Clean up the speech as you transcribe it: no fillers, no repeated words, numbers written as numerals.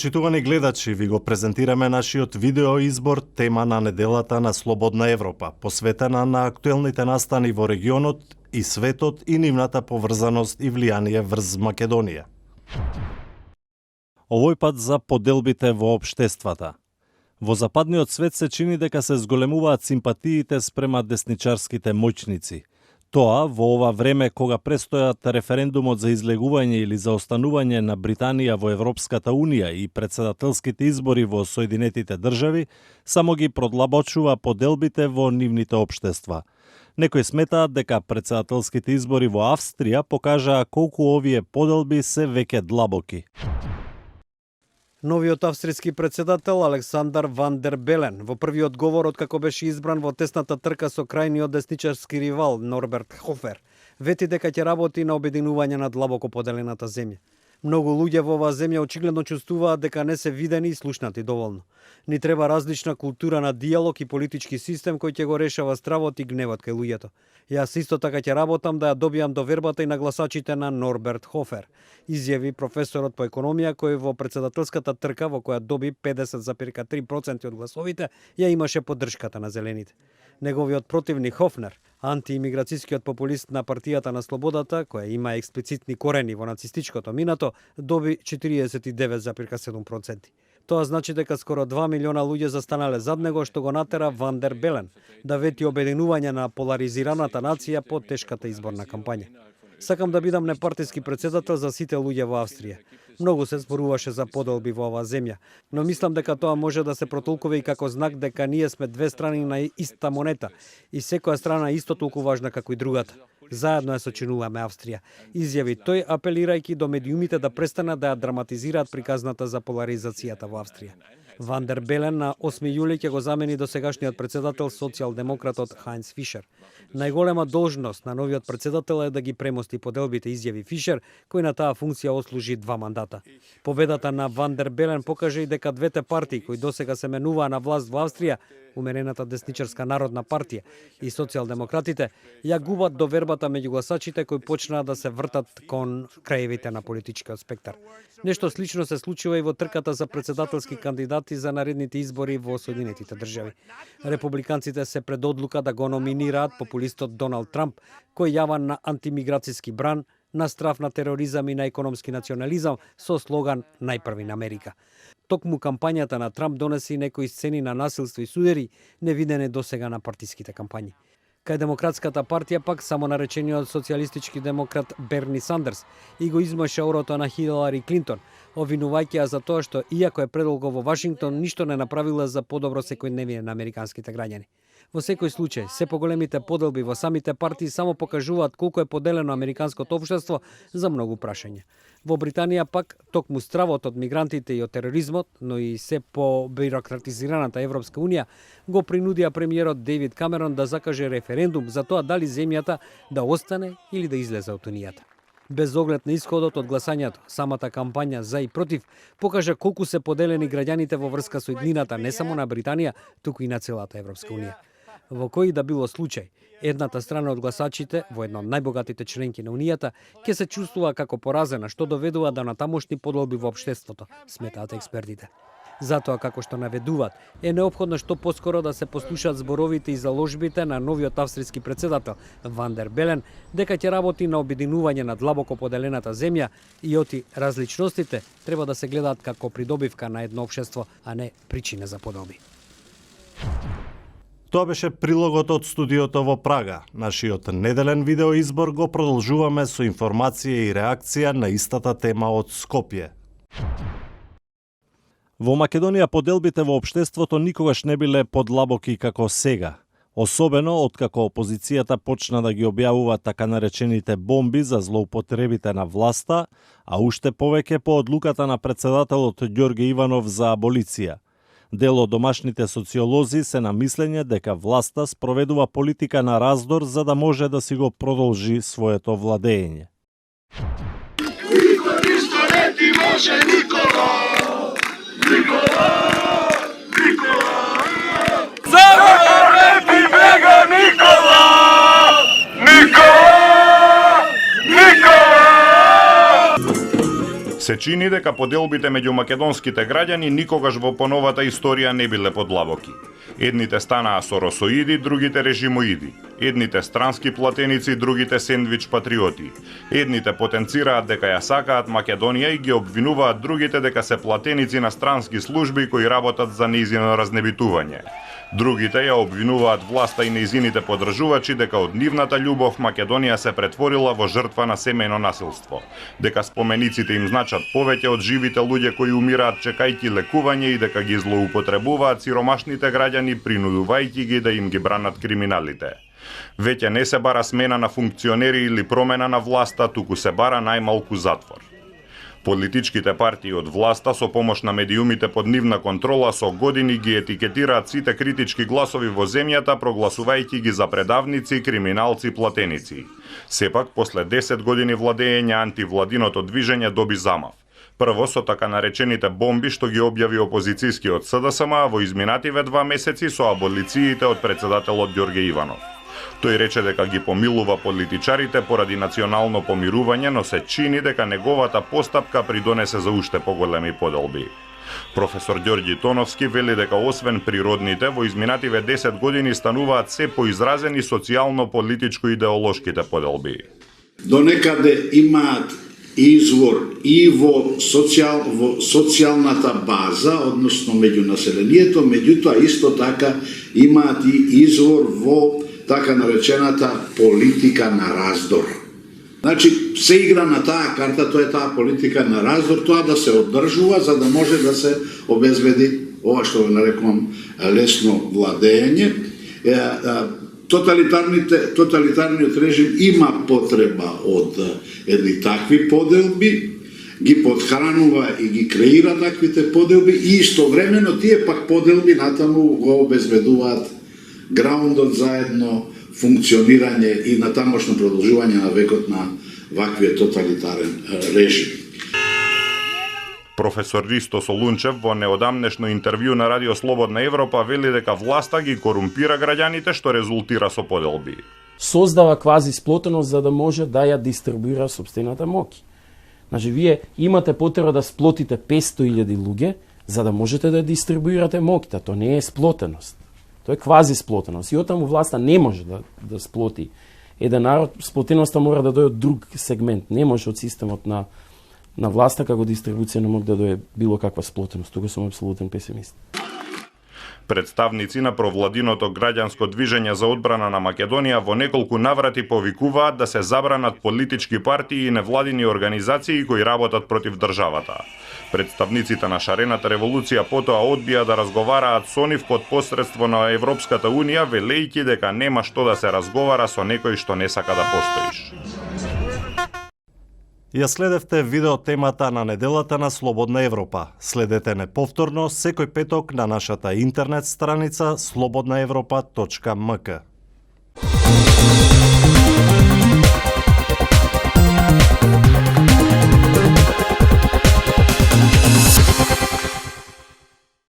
Почитувани гледачи, ви го презентираме нашиот видеоизбор тема на неделата на Слободна Европа, посветена на актуелните настани во регионот и светот и нивната поврзаност и влијание врз Македонија. Овој пат за поделбите во општествата. Во западниот свет се чини дека се зголемуваат симпатиите спрема десничарските моќници. Тоа во ова време кога престојат референдумот за излегување или за останување на Британија во Европската Унија и претседателските избори во Соединетите држави, само ги продлабочува поделбите во нивните општества. Некои сметаат дека претседателските избори во Австрија покажаа колку овие поделби се веќе длабоки. Новиот австријски претседател Александар Ван дер Белен во првиот говор откако беше избран во тесната трка со крајниот десничарски ривал Норберт Хофер, вети дека ќе работи на обединување на длабоко поделената земја. Многу луѓе во оваа земја очигледно чувствуваат дека не се видени и слушнати доволно. Ни треба различна култура на диалог и политички систем кој ќе го решава стравот и гневот кај луѓето. Јас исто така ќе работам да ја добијам довербата и на гласачите на Норберт Хофер, изјави професорот по економија кој во претседателската трка во која доби 50,3% од гласовите ја имаше поддршката на зелените. Неговиот противник Хофнер, антиимиграцијскиот популист на партијата на слободата, која има експлицитни корени во нацистичкото минато, доби 49,7%. Тоа значи дека скоро 2 милиона луѓе застанале зад него, што го натера Ван дер Белен да вети обединување на поларизираната нација по тешката изборна кампања. Сакам да бидам непартиски претседател за сите луѓе во Австрија. Многу се зборуваше за поделби во оваа земја, но мислам дека тоа може да се протолкува и како знак дека ние сме две страни на иста монета и секоја страна е исто толку важна како и другата. Заедно ја сочинуваме Австрија, изјави тој, апелирајќи до медиумите да престанат да ја драматизираат приказната за поларизацијата во Австрија. Ван дер Белен на 8 јули ќе го замени досегашниот претседател социјалдемократот Хајнц Фишер. Најголема должност на новиот претседател е да ги премости поделбите, изјави Фишер, кој на таа функција ослужи 2 мандата. Победата на Ван дер Белен покаже и дека двете партии кои досега се менуваа на власт во Австрија, умерената десничарска народна партија и социјалдемократите, ја губат довербата меѓу гласачите кои почнаа да се вртат кон краевите на политичкиот спектар. Нешто слично се случува и во трката за претседателски кандидати за наредните избори во Соединетите држави. Републиканците се пред одлука да го номинираат популистот Доналд Трамп, кој јава на антимиграцијски бран, на страф на тероризам и на економски национализам со слоган "Најпрви на Америка". Токму кампањата на Трамп донесе и некои сцени на насилство и судери, невидени досега на партиските кампањи. Кај Демократската партија пак само наречениот социјалистички демократ Берни Сандерс и го измаша орото на Хилари Клинтон, обвинувајќи ја за тоа што, иако е предолго во Вашингтон, ништо не направила за подобро секојдневие на американските граѓани. Во секој случај, се поголемите поделби во самите партии само покажуваат колку е поделено американското општество за многу прашања. Во Британија пак, токму стравот од мигрантите и од тероризмот, но и се по бирократизираната Европска Унија, го принудија премиерот Дејвид Камерон да закаже референдум за тоа дали земјата да остане или да излезе од Унијата. Без оглед на исходот од гласањето, самата кампања за и против покажа колку се поделени граѓаните во врска со иднината не само на Британија, туку и на целата Европска Унија. Во кој да било случај, едната страна од гласачите, во една од најбогатите членки на Унијата, ќе се чувствува како поразена, што доведува до натамошни поделби во општеството, сметаат експертите. Затоа, како што наведуваат, е неопходно што поскоро да се послушаат зборовите и заложбите на новиот австријски претседател Ван дер Белен, дека ќе работи на обединување на длабоко поделената земја и оти различностите треба да се гледаат како придобивка на едно општество, а не причина за поделби. Тоа беше прилогот од студиото во Прага. Нашиот неделен видеоизбор го продолжуваме со информација и реакција на истата тема од Скопје. Во Македонија поделбите во општеството никогаш не биле подлабоки како сега. Особено откако опозицијата почна да ги објавува така наречените бомби за злоупотребите на власта, а уште повеќе по одлуката на претседателот Ѓорге Иванов за аболиција. Дел од домашните социолози се на мислење дека власта спроведува политика на раздор за да може да си го продолжи своето владење. Нико ништо не ти може, Никола! Никола! Никола! Загора не ти бега, Никола! Никола! Никола! Се чини дека поделбите меѓу македонските граѓани никогаш во поновата историја не биле подлабоки. Едните станаа соросоиди, другите режимоиди. Едните странски платеници, другите сендвич патриоти. Едните потенцираат дека ја сакаат Македонија и ги обвинуваат другите дека се платеници на странски служби кои работат за нејзино разнебитување. Другите ја обвинуваат власта и нејзините подржувачи дека од нивната љубов Македонија се претворила во жртва на семејно насилство, дека спомениците им значат повеќе од живите луѓе кои умираат чекајќи лекување и дека ги злоупотребуваат сиромашните граѓани принудувајќи ги да им ги бранат криминалите. Веќе не се бара смена на функционери или промена на власта, туку се бара најмалку затвор. Политичките партии од власта со помош на медиумите под нивна контрола со години ги етикетираат сите критички гласови во земјата, прогласувајќи ги за предавници, криминалци, платеници. Сепак, после 10 години владење, антивладиното движење доби замав. Прво со така наречените бомби што ги објави опозицијскиот СДСМ, а во изминативе 2 месеци со аболициите од председателот Ѓорѓе Иванов. Тој рече дека ги помилува политичарите поради национално помирување, но се чини дека неговата постапка придонесе за уште поголеми поделби. Професор Ѓорѓи Тоновски вели дека освен природните, во изминативе 10 години стануваат се поизразени социјално-политичко-идеолошките поделби. До некаде имаат извор и во социјалната база, односно меѓу населението, меѓутоа исто така имаат и извор во така наречената политика на раздор. Значи, се игра на таа карта, тоа е таа политика на раздор, тоа да се одржува за да може да се обезбеди ова што го нарекувам лесно владење. Тоталитарниот режим има потреба од едни такви поделби, ги подхранува и ги креира таквите поделби и истовремено тие пак поделби натаму го обезбедуваат граундот заедно функционирање и на тамошно продолжување на векот на ваквиот тоталитарен режим. Професор Ристо Солунчев во неодамнешно интервју на Радио Слободна Европа вели дека власта ги корумпира граѓаните што резултира со поделби. Создава квази сплотеност за да може да ја дистрибуира сопствената моќ. Значи, вие имате потреба да сплотите 500.000 луѓе за да можете да дистрибуирате моќта. Тоа не е сплотеност. Тоа е квази сплотеност. И оттаму власта не може да сплоти еден народ. Сплотеноста мора да дојде од друг сегмент. Не може од системот на власта како дистрибуција не може да дојде било каква сплотеност. Тука сум апсолутен песимист. Представници на провладиното граѓанско движење за одбрана на Македонија во неколку наврати повикуваат да се забранат политички партии и невладини организации кои работат против државата. Представниците на шарената револуција потоа одбија да разговараат со нив под посредство на Европската Унија, велејќи дека нема што да се разговара со некој што не сака да постоиш. Ја следевте видео темата на неделата на Слободна Европа. Следете не повторно секој петок на нашата интернет страница slobodnaevropa.mk.